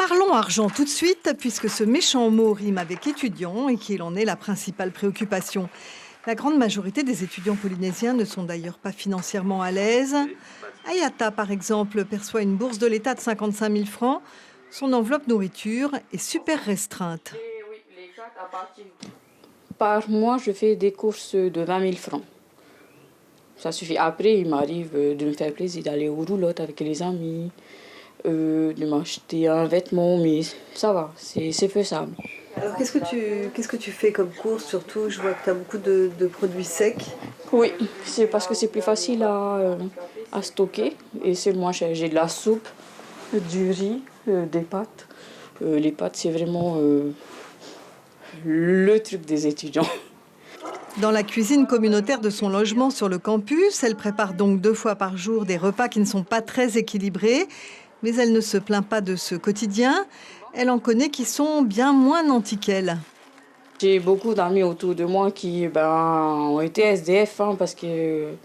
Parlons argent tout de suite, puisque ce méchant mot rime avec étudiant et qu'il en est la principale préoccupation. La grande majorité des étudiants polynésiens ne sont d'ailleurs pas financièrement à l'aise. Ayata, par exemple, perçoit une bourse de l'État de 55 000 francs. Son enveloppe nourriture est super restreinte. Par mois, je fais des courses de 20 000 francs. Ça suffit. Après, il m'arrive de me faire plaisir, d'aller aux roulottes avec les amis, de m'acheter un vêtement, mais ça va, c'est faisable. Alors, qu'est-ce que tu fais comme course surtout? Je vois que tu as beaucoup de produits secs. Oui, c'est parce que c'est plus facile à stocker et c'est moins cher. J'ai de la soupe, du riz, des pâtes. Les pâtes, c'est vraiment le truc des étudiants. Dans la cuisine communautaire de son logement sur le campus, elle prépare donc 2 fois par jour des repas qui ne sont pas très équilibrés. Mais elle ne se plaint pas de ce quotidien. Elle en connaît qui sont bien moins nantis qu'elle. J'ai beaucoup d'amis autour de moi qui ont été SDF parce qu'ils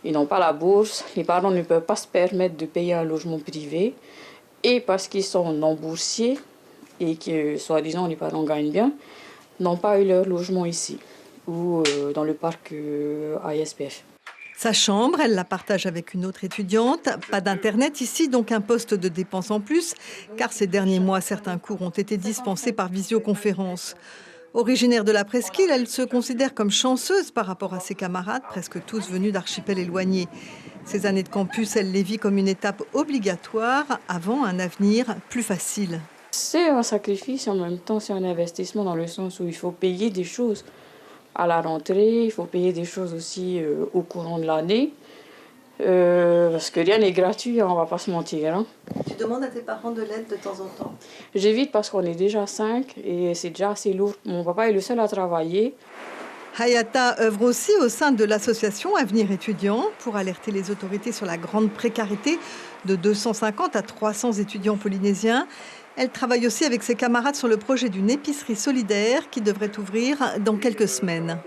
n'ont pas la bourse. Les parents ne peuvent pas se permettre de payer un logement privé. Et parce qu'ils sont non boursiers et que, soi-disant, les parents gagnent bien, n'ont pas eu leur logement ici ou dans le parc ASPF. Sa chambre, elle la partage avec une autre étudiante. Pas d'internet ici, donc un poste de dépense en plus, car ces derniers mois, certains cours ont été dispensés par visioconférence. Originaire de la presqu'île, elle se considère comme chanceuse par rapport à ses camarades, presque tous venus d'archipels éloignés. Ces années de campus, elle les vit comme une étape obligatoire avant un avenir plus facile. C'est un sacrifice, en même temps c'est un investissement dans le sens où il faut payer des choses à la rentrée, il faut payer des choses aussi au courant de l'année, parce que rien n'est gratuit, on ne va pas se mentir. Hein. Tu demandes à tes parents de l'aide de temps en temps? J'évite parce qu'on est déjà 5 et c'est déjà assez lourd. Mon papa est le seul à travailler. Hayata œuvre aussi au sein de l'association Avenir étudiant pour alerter les autorités sur la grande précarité de 250 à 300 étudiants polynésiens. Elle travaille aussi avec ses camarades sur le projet d'une épicerie solidaire qui devrait ouvrir dans quelques semaines.